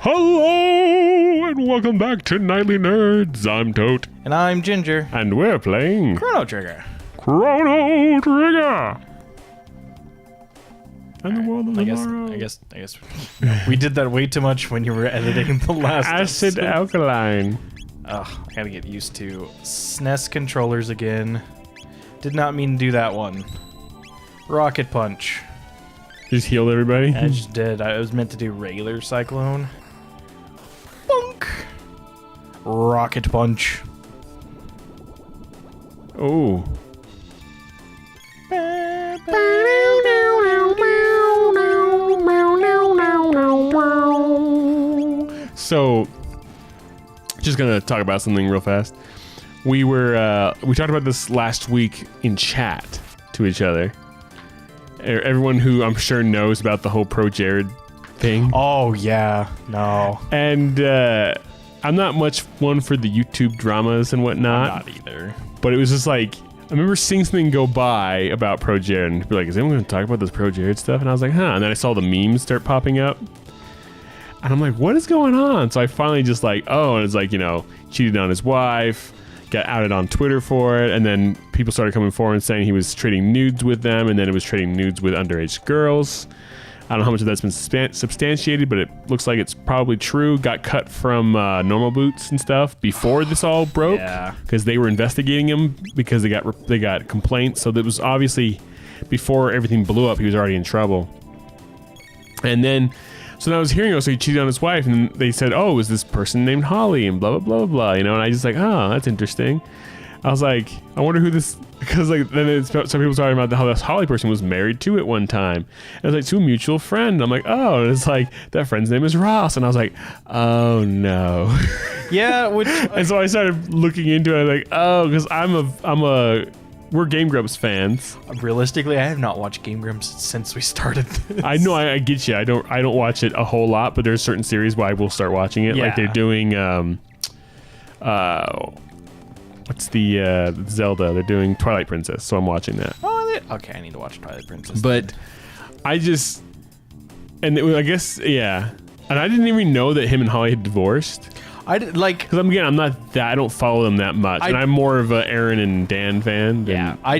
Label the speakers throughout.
Speaker 1: Hello, and welcome back to Nightly Nerds. I'm Tote.
Speaker 2: And I'm Ginger.
Speaker 1: And we're playing
Speaker 2: Chrono Trigger.
Speaker 1: Chrono Trigger. And the world of
Speaker 2: I
Speaker 1: tomorrow.
Speaker 2: guess we did that way too much when you were editing the last
Speaker 1: Acid
Speaker 2: episode.
Speaker 1: Alkaline.
Speaker 2: Ugh, I gotta get used to SNES controllers again. Did not mean to do that one. Rocket Punch.
Speaker 1: Just healed everybody?
Speaker 2: I just did. I was meant to do regular Cyclone. Bonk. Rocket Punch.
Speaker 1: Oh. So, just gonna talk about something real fast. We talked about this last week in chat to each other. Everyone who I'm sure knows about the whole ProJared thing.
Speaker 2: Oh yeah, no.
Speaker 1: And I'm not much one for the YouTube dramas and whatnot.
Speaker 2: Not either.
Speaker 1: But it was just like, I remember seeing something go by about ProJared and be like, is anyone going to talk about this ProJared stuff? And I was like, huh. And then I saw the memes start popping up. And I'm like, what is going on? So I finally just like, oh, and it's like, cheated on his wife, got outed on Twitter for it, and then people started coming forward and saying he was trading nudes with them, and then it was trading nudes with underage girls. I don't know how much of that's been substantiated, but it looks like it's probably true. Got cut from normal boots and stuff before this all broke, because they were investigating him because they got complaints. So that was obviously before everything blew up. He was already in trouble. And then, so then I was hearing, so he cheated on his wife, and they said, oh, it was this person named Holly, and blah blah blah blah, and I just like, oh, that's interesting. I was like, I wonder who this, because like then some people talking about how this Holly person was married to at one time. And it was like to a mutual friend. I'm like, oh, and it's like that friend's name is Ross, and I was like, oh no.
Speaker 2: Yeah,
Speaker 1: and so I started looking into it, like, oh, because we're Game Grumps fans.
Speaker 2: Realistically, I have not watched Game Grumps since we started this.
Speaker 1: I know, I get you. I don't watch it a whole lot, but there's certain series where I will start watching it. Yeah. Like they're doing what's the Zelda? They're doing Twilight Princess, so I'm watching that.
Speaker 2: Oh, okay, I need to watch Twilight Princess.
Speaker 1: But I guess, yeah. And I didn't even know that him and Holly had divorced.
Speaker 2: I did, like,
Speaker 1: because I don't follow them that much, and I'm more of a Aaron and Dan fan.
Speaker 2: Yeah,
Speaker 1: I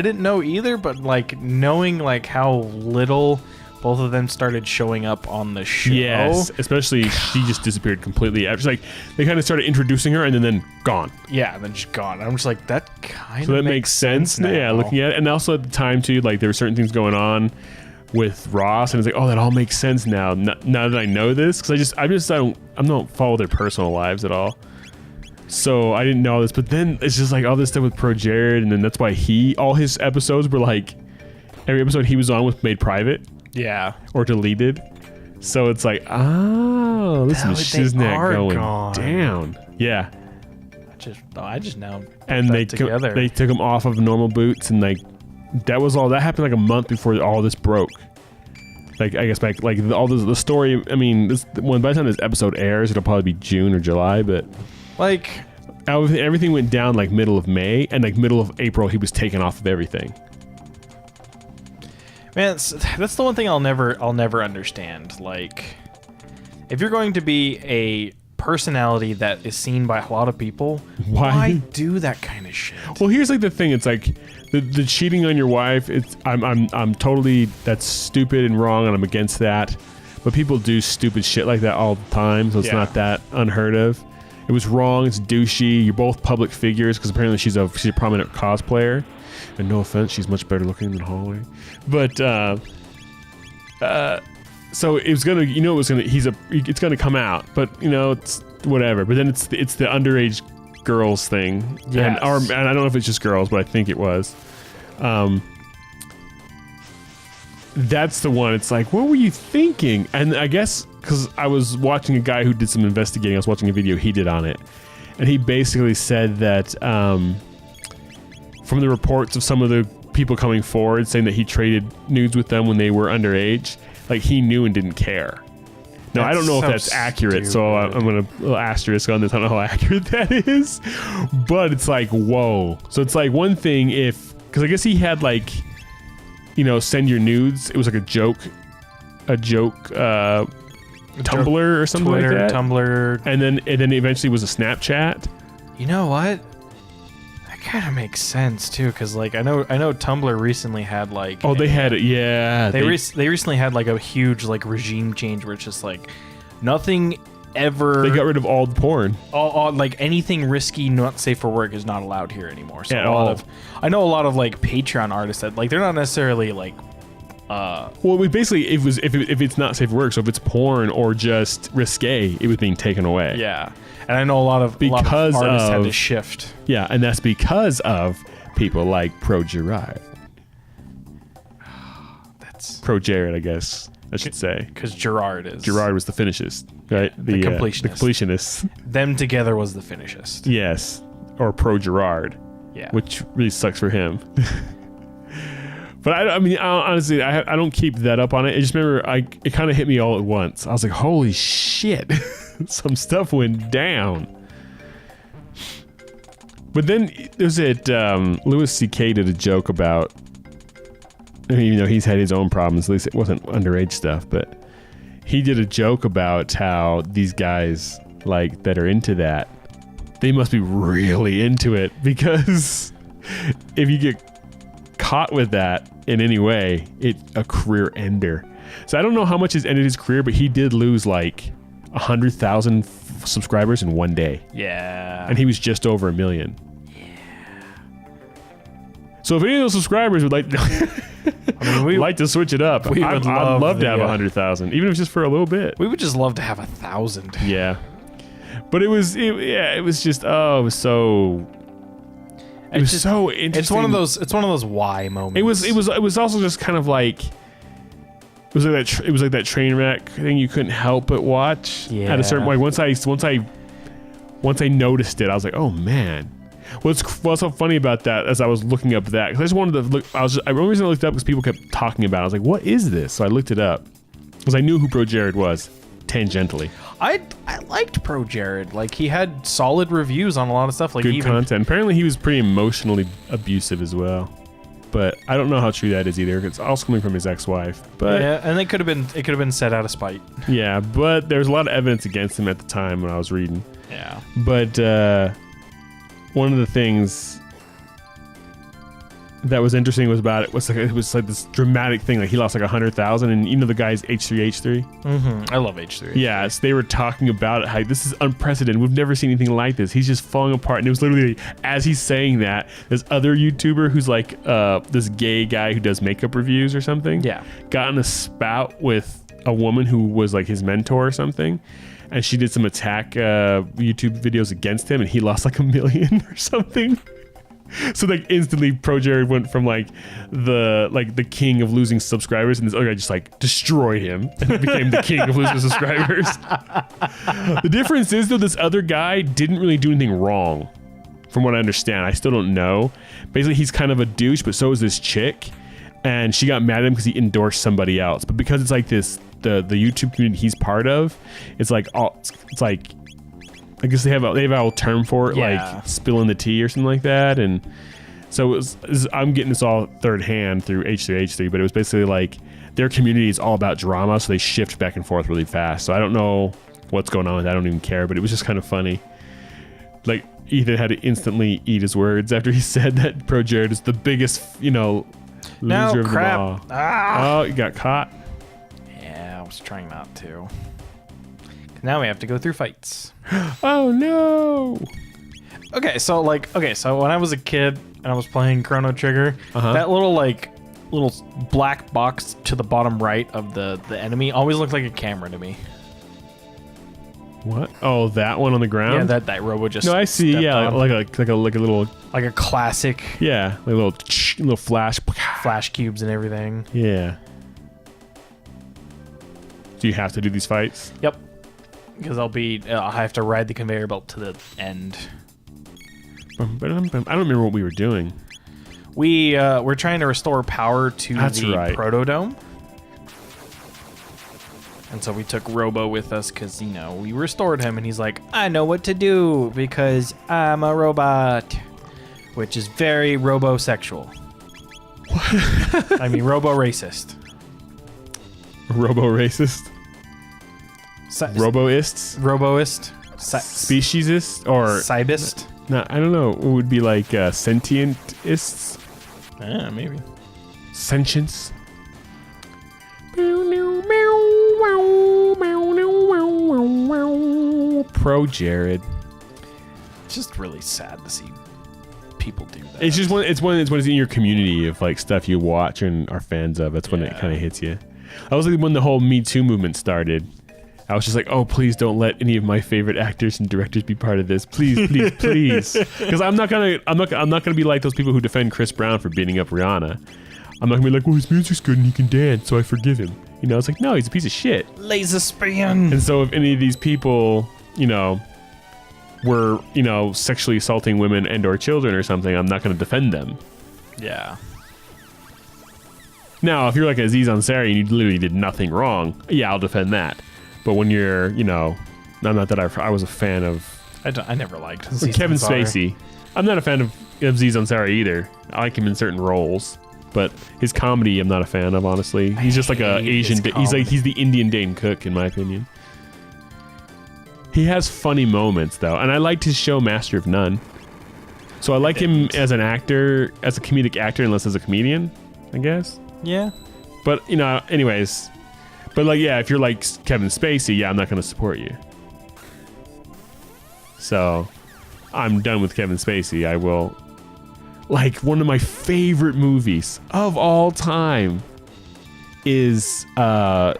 Speaker 2: didn't know either, but like knowing like how little both of them started showing up on the show.
Speaker 1: Yes, especially she just disappeared completely. After like they kind of started introducing her and then gone.
Speaker 2: Yeah, and then she's gone. I'm just like, that kind of
Speaker 1: so that makes sense
Speaker 2: now.
Speaker 1: Yeah, looking at it, and also at the time too, like there were certain things going on with Ross, and it's like, oh, that all makes sense now. Now that I know this, because I don't follow their personal lives at all. So I didn't know this, but then it's just like all this stuff with ProJared, and then that's why all his episodes were like, every episode he was on was made private.
Speaker 2: Yeah.
Speaker 1: Or deleted. So it's like, oh, this is Shiznak going down. Yeah.
Speaker 2: I just now
Speaker 1: and they took him off of normal boots, and like that happened like a month before all this broke. Like I guess back like all the story. I mean, by the time this episode airs, it'll probably be June or July. But
Speaker 2: like
Speaker 1: everything went down like middle of May, and like middle of April, he was taken off of everything.
Speaker 2: Man, that's the one thing I'll never understand. Like, if you're going to be a personality that is seen by a lot of people, why do that kind of shit?
Speaker 1: Well, here's like the thing. It's like the cheating on your wife. I'm totally, that's stupid and wrong, and I'm against that. But people do stupid shit like that all the time, so it's not that unheard of. It was wrong. It's douchey. You're both public figures, because apparently she's a prominent cosplayer. And no offense, she's much better looking than Holly. But so it was gonna, it's gonna come out. But it's whatever. But then it's the underage girls thing.
Speaker 2: Yes.
Speaker 1: And I don't know if it's just girls, but I think it was. That's the one. It's like, what were you thinking? And I guess because I was watching a guy who did some investigating. I was watching a video he did on it, and he basically said that from the reports of some of the people coming forward saying that he traded nudes with them when they were underage, like he knew and didn't care. Now, I don't know if that's accurate, so I'm going to asterisk on this. I don't know how accurate that is, but it's like, whoa. So it's like one thing because I guess he had like, send your nudes. It was like a joke Tumblr or something
Speaker 2: Twitter,
Speaker 1: like that.
Speaker 2: Tumblr.
Speaker 1: And then eventually was a Snapchat.
Speaker 2: You know what? That kind of makes sense too, because like I know Tumblr recently had like
Speaker 1: Oh, they had it. Yeah.
Speaker 2: they recently had like a huge like regime change where it's just like nothing ever.
Speaker 1: They got rid of all the porn.
Speaker 2: All like anything risky, not safe for work, is not allowed here anymore. So
Speaker 1: At
Speaker 2: a lot
Speaker 1: all.
Speaker 2: of I know a lot of like Patreon artists that like they're not necessarily like.
Speaker 1: Well, we basically if it's not safe for work, so if it's porn or just risque, it was being taken away.
Speaker 2: Yeah, and I know a lot of artists had to shift.
Speaker 1: Yeah, and that's because of people like ProJared.
Speaker 2: That's
Speaker 1: ProJared, I guess I should say.
Speaker 2: because Gerard
Speaker 1: Gerard was the finishist, right?
Speaker 2: The completionist.
Speaker 1: The completionist.
Speaker 2: Them together was the finishist.
Speaker 1: Yes, or ProJared,
Speaker 2: Yeah,
Speaker 1: which really sucks for him. But I mean, honestly, I don't keep that up on it. I just remember it kind of hit me all at once. I was like, holy shit, some stuff went down. But then there's it, Louis C.K. did a joke about, even though he's had his own problems, at least it wasn't underage stuff, but he did a joke about how these guys like that are into that, they must be really into it, because if you get caught with that in any way, it's a career ender. So I don't know how much has ended his career, but he did lose like 100,000 subscribers in one day.
Speaker 2: yeah,
Speaker 1: And he was just over 1 million. Yeah. So if any of those subscribers would like like to switch it up, I'd love to have 100,000, even if it's just for a little bit.
Speaker 2: we would just love to have 1,000.
Speaker 1: Yeah. But it was just, oh, it was so... It was so interesting.
Speaker 2: It's one of those why moments.
Speaker 1: It was also just kind of like it was like that train wreck thing you couldn't help but watch.
Speaker 2: Yeah.
Speaker 1: At a certain point, once I noticed it, I was like, oh man. What's so funny about that as I was looking up that, because I just wanted to look. The only reason I looked up because people kept talking about it. I was like, what is this? So I looked it up because I knew who ProJared was tangentially.
Speaker 2: I liked ProJared. Like he had solid reviews on a lot of stuff. Like
Speaker 1: Good content. Apparently, he was pretty emotionally abusive as well. But I don't know how true that is either. It's also coming from his ex-wife. But
Speaker 2: yeah, and it could have been said out of spite.
Speaker 1: Yeah, but there's a lot of evidence against him at the time when I was reading.
Speaker 2: Yeah.
Speaker 1: But one of the things that was interesting was about it was like this dramatic thing. Like he lost like 100,000, and you know the guy's H3H3.
Speaker 2: Mm-hmm. I love H3.
Speaker 1: Yeah, so they were talking about it. How this is unprecedented. We've never seen anything like this. He's just falling apart, and it was literally as he's saying that, this other YouTuber who's like this gay guy who does makeup reviews or something.
Speaker 2: Yeah.
Speaker 1: Got in a spout with a woman who was like his mentor or something. And she did some attack YouTube videos against him, and he lost like 1 million or something. So like instantly ProJared went from like the king of losing subscribers, and this other guy just like destroyed him and became the king of losing subscribers. The difference is though, this other guy didn't really do anything wrong, from what I understand. I still don't know. Basically, he's kind of a douche, but so is this chick, and she got mad at him because he endorsed somebody else. But because it's like this, the YouTube community he's part of, it's like I guess they have a whole term for it,
Speaker 2: Yeah.
Speaker 1: like spilling the tea or something like that. And so I'm getting this all third hand through H3H3, but it was basically like their community is all about drama, so they shift back and forth really fast. So I don't know what's going on with that. I don't even care, but it was just kind of funny. Like Ethan had to instantly eat his words after he said that ProJared is the biggest, loser of them all.
Speaker 2: Ah.
Speaker 1: Oh, you got caught.
Speaker 2: Yeah, I was trying not to. Now we have to go through fights.
Speaker 1: Oh no.
Speaker 2: Okay, so when I was a kid and I was playing Chrono Trigger, that little black box to the bottom right of the enemy always looked like a camera to me.
Speaker 1: What? Oh, that one on the ground?
Speaker 2: Yeah, that robo just.
Speaker 1: No, I see.
Speaker 2: stepped
Speaker 1: Yeah,
Speaker 2: on.
Speaker 1: like a little.
Speaker 2: Like a classic.
Speaker 1: Yeah, like a little flash.
Speaker 2: Flash cubes and everything.
Speaker 1: Yeah. Do you have to do these fights?
Speaker 2: Yep. Because I'll have to ride the conveyor belt to the end.
Speaker 1: I don't remember what we were doing.
Speaker 2: We're trying to restore power to the
Speaker 1: right.
Speaker 2: Protodome. And so we took Robo with us because, we restored him, and he's like, I know what to do because I'm a robot. Which is very robo-sexual. I mean, robo-racist.
Speaker 1: Robo-racist? Roboists?
Speaker 2: Roboist?
Speaker 1: Speciesist? Or...
Speaker 2: Cybist?
Speaker 1: No, I don't know. It would be like sentientists?
Speaker 2: Yeah, maybe.
Speaker 1: Sentience? ProJared.
Speaker 2: It's just really sad to see people do that.
Speaker 1: It's just when it's in your community of like stuff you watch and are fans of. That's when it kind of hits you. I was like when the whole Me Too movement started. I was just like, oh, please don't let any of my favorite actors and directors be part of this. Please, please, please. Because I'm not gonna be like those people who defend Chris Brown for beating up Rihanna. I'm not gonna be like, well, his music's good and he can dance, so I forgive him. You know, it's like, no, he's a piece of shit.
Speaker 2: Laser spin.
Speaker 1: And so if any of these people, you know, were, you know, sexually assaulting women and or children or something, I'm not gonna defend them.
Speaker 2: Yeah.
Speaker 1: Now, if you're like Aziz Ansari and you literally did nothing wrong, yeah, I'll defend that. But when you're, you know, not that I was a fan of...
Speaker 2: I never liked Aziz
Speaker 1: Kevin
Speaker 2: Ansari.
Speaker 1: Spacey. I'm not a fan of Aziz Ansari either. I like him in certain roles. But his comedy, I'm not a fan of, honestly. He's just like a Asian... He's the Indian Dane Cook, in my opinion. He has funny moments, though. And I liked his show, Master of None. So I like him as an actor, as a comedic actor, unless as a comedian, I guess.
Speaker 2: Yeah.
Speaker 1: But, you know, anyways... But, like, yeah, if you're like Kevin Spacey, yeah, I'm not going to support you. So, I'm done with Kevin Spacey. I will... Like, one of my favorite movies of all time is The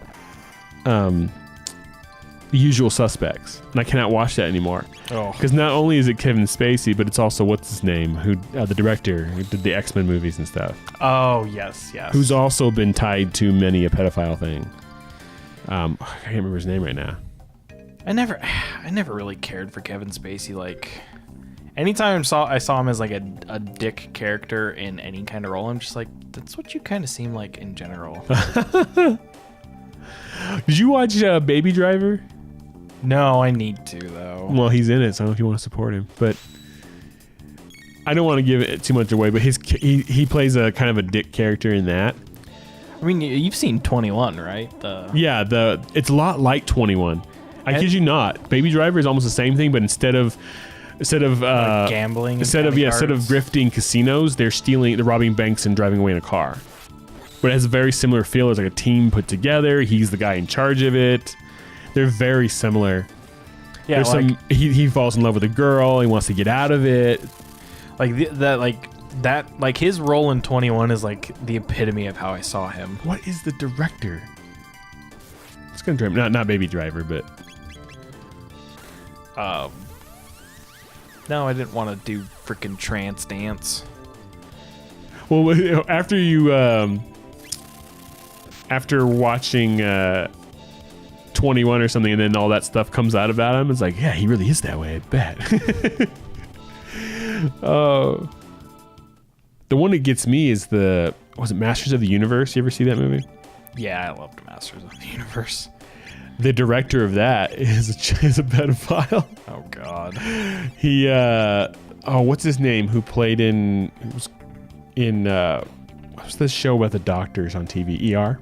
Speaker 1: Usual Suspects. And I cannot watch that anymore.
Speaker 2: Oh.
Speaker 1: Because not only is it Kevin Spacey, but it's also, what's his name? Who the director who did the X-Men movies and stuff.
Speaker 2: Oh, yes, yes.
Speaker 1: Who's also been tied to many a pedophile thing. I can't remember his name right now.
Speaker 2: I never really cared for Kevin Spacey. Like, anytime I saw him as like a dick character in any kind of role, I'm just like, that's what you kind of seem like in general.
Speaker 1: Did you watch Baby Driver?
Speaker 2: No, I need to though.
Speaker 1: Well, he's in it, so I don't know if you want to support him, but I don't want to give it too much away. But he plays a kind of a dick character in that.
Speaker 2: I mean, you've seen 21, right?
Speaker 1: It's a lot like 21. I kid you not. Baby Driver is almost the same thing, but instead of
Speaker 2: like gambling,
Speaker 1: instead of grifting casinos, they're robbing banks and driving away in a car. But it has a very similar feel. It's like a team put together. He's the guy in charge of it. They're very similar.
Speaker 2: Yeah,
Speaker 1: like, he falls in love with a girl. He wants to get out of it.
Speaker 2: Like his role in 21 is like the epitome of how I saw him.
Speaker 1: What is the director? It's gonna drive not Baby Driver, but
Speaker 2: no, I didn't want to do freaking trance dance.
Speaker 1: Well, after watching 21 or something, and then all that stuff comes out about him, it's like, yeah, he really is that way, I bet. Oh. The one that gets me is was it Masters of the Universe? You ever see that movie?
Speaker 2: Yeah, I loved Masters of the Universe.
Speaker 1: The director of that is a pedophile.
Speaker 2: Oh God.
Speaker 1: He what's his name? Who played what's this show about the doctors on TV? ER.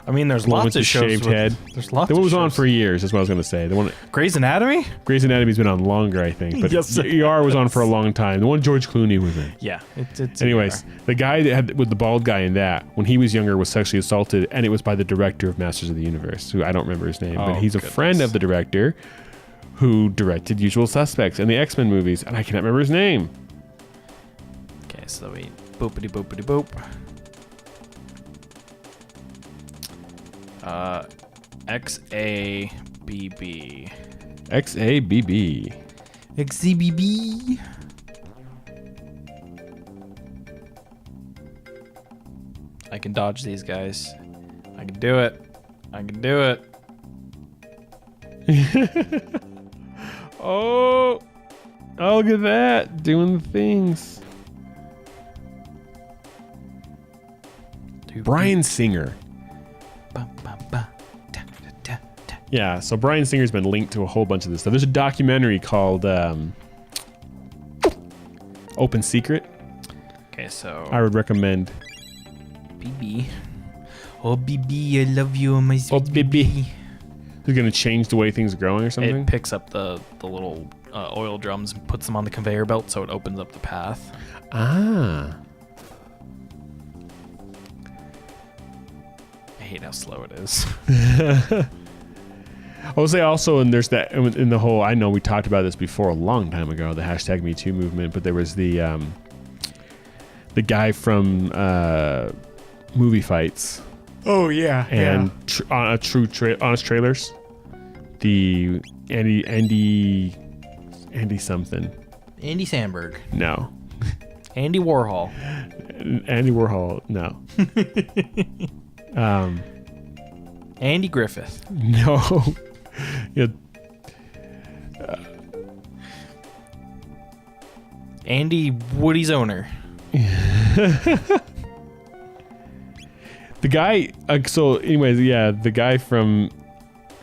Speaker 2: I mean, there's lots of shows
Speaker 1: shaved head.
Speaker 2: There's lots.
Speaker 1: The one
Speaker 2: of
Speaker 1: was
Speaker 2: shows.
Speaker 1: on for years. That's what I was going to say. The one
Speaker 2: Grey's Anatomy.
Speaker 1: Grey's Anatomy's been on longer, I think. But
Speaker 2: Yes,
Speaker 1: ER was on for a long time. The one George Clooney was in.
Speaker 2: Yeah, it's.
Speaker 1: Anyways,
Speaker 2: ER.
Speaker 1: the guy that had with the bald guy in that, when he was younger, was sexually assaulted, and it was by the director of Masters of the Universe, who I don't remember his name, but he's a friend of the director who directed Usual Suspects and the X-Men movies, and I cannot remember his name.
Speaker 2: Okay, so we boopity boopity boop. XABB.
Speaker 1: XABB.
Speaker 2: XABB. I can dodge these guys. I can do it. I can do it.
Speaker 1: Oh, look at that. Doing the things. Bryan Singer. Yeah, so Bryan Singer's been linked to a whole bunch of this stuff. There's a documentary called Open Secret.
Speaker 2: Okay, so
Speaker 1: I would recommend.
Speaker 2: BB. Oh, BB, I love you, my sweet
Speaker 1: BB. They're going to change the way things are growing or something?
Speaker 2: It picks up the little oil drums and puts them on the conveyor belt so it opens up the path.
Speaker 1: Ah.
Speaker 2: I hate how slow it is.
Speaker 1: I will say also, and there's that in the whole, I know we talked about this before a long time ago, the hashtag #MeToo movement, but there was the guy from Movie Fights.
Speaker 2: Oh, yeah.
Speaker 1: And Honest Trailers. The Andy something.
Speaker 2: Andy Samberg.
Speaker 1: No.
Speaker 2: Andy Warhol.
Speaker 1: Andy Warhol, no.
Speaker 2: Andy Griffith.
Speaker 1: No. Yeah.
Speaker 2: Andy Woody's owner.
Speaker 1: The guy. So, anyways, yeah, the guy from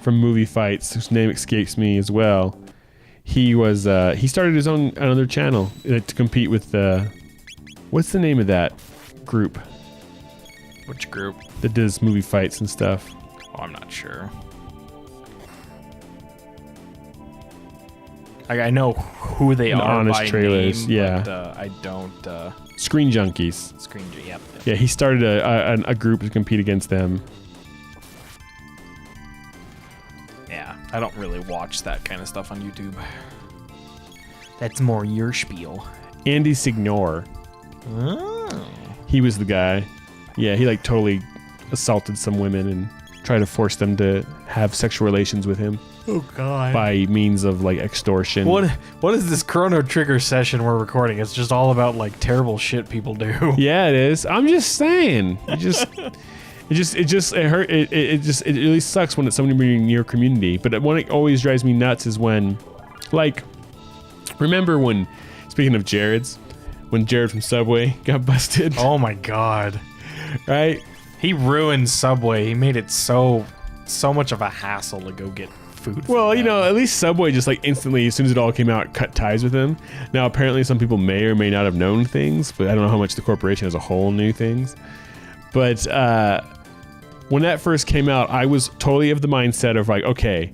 Speaker 1: Movie Fights, whose name escapes me as well. He was. He started his own another channel to compete with. What's the name of that group?
Speaker 2: Which group?
Speaker 1: That does movie fights and stuff.
Speaker 2: Oh, I'm not sure. I know who they are
Speaker 1: Honest
Speaker 2: by
Speaker 1: Trailers,
Speaker 2: name,
Speaker 1: yeah.
Speaker 2: but I don't.
Speaker 1: Screen Junkies.
Speaker 2: Yep.
Speaker 1: Yeah, he started a group to compete against them.
Speaker 2: Yeah, I don't really watch that kind of stuff on YouTube. That's more your spiel.
Speaker 1: Andy Signor.
Speaker 2: Oh.
Speaker 1: He was the guy. Yeah, he like totally assaulted some women and tried to force them to have sexual relations with him.
Speaker 2: Oh God!
Speaker 1: By means of like extortion.
Speaker 2: What is this Chrono Trigger session we're recording? It's just all about like terrible shit people do.
Speaker 1: Yeah, it is. I'm just saying. It really sucks when it's somebody in your community. But what it always drives me nuts is when, like, remember when, speaking of Jared's, when Jared from Subway got busted.
Speaker 2: Oh my God!
Speaker 1: Right?
Speaker 2: He ruined Subway. He made it so much of a hassle to go get food.
Speaker 1: Well, you know, at least Subway just like instantly, as soon as it all came out, cut ties with him. Now, apparently some people may or may not have known things, but I don't know how much the corporation as a whole knew things. But when that first came out, I was totally of the mindset of like, okay,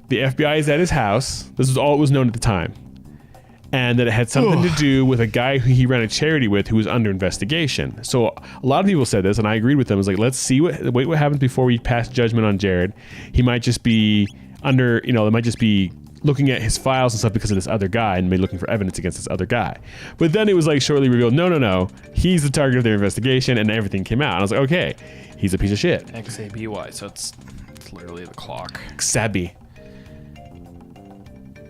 Speaker 1: the FBI is at his house. This is all it was known at the time. And that it had something to do with a guy who he ran a charity with who was under investigation. So a lot of people said this, and I agreed with them. It was like, let's see what happens before we pass judgment on Jared. He might just be under, they might just be looking at his files and stuff because of this other guy and maybe looking for evidence against this other guy. But then it was like shortly revealed, no, he's the target of their investigation, and everything came out. And I was like, okay, he's a piece of shit.
Speaker 2: XABY, so it's literally the clock.
Speaker 1: Xabi.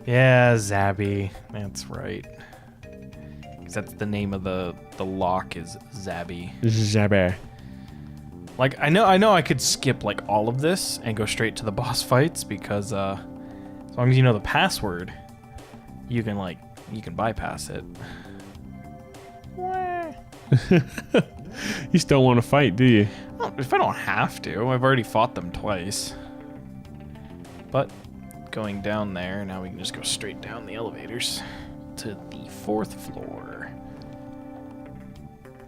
Speaker 2: Yeah, Zabby. That's right. 'Cause that's the name of the lock is Zabby.
Speaker 1: Xabi.
Speaker 2: Like I know I could skip like all of this and go straight to the boss fights because as long as you know the password, you can bypass it.
Speaker 1: You still want to fight, do you?
Speaker 2: Well, if I don't have to, I've already fought them twice. But going down there, now we can just go straight down the elevators to the 4th floor.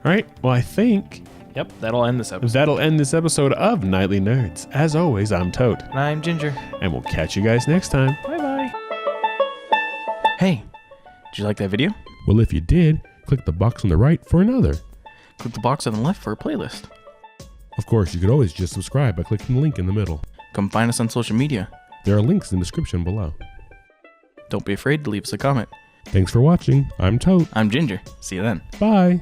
Speaker 1: All right. Well, I think
Speaker 2: Yep, that'll end this episode.
Speaker 1: that'll end this episode of Nightly Nerds. As always, I'm Tote.
Speaker 2: And I'm Ginger.
Speaker 1: And we'll catch you guys next time.
Speaker 2: Bye-bye. Hey, did you like that video?
Speaker 1: Well, if you did, click the box on the right for another.
Speaker 2: Click the box on the left for a playlist.
Speaker 1: Of course, you could always just subscribe by clicking the link in the middle.
Speaker 2: Come find us on social media.
Speaker 1: There are links in the description below.
Speaker 2: Don't be afraid to leave us a comment.
Speaker 1: Thanks for watching. I'm Tote.
Speaker 2: I'm Ginger. See you then.
Speaker 1: Bye.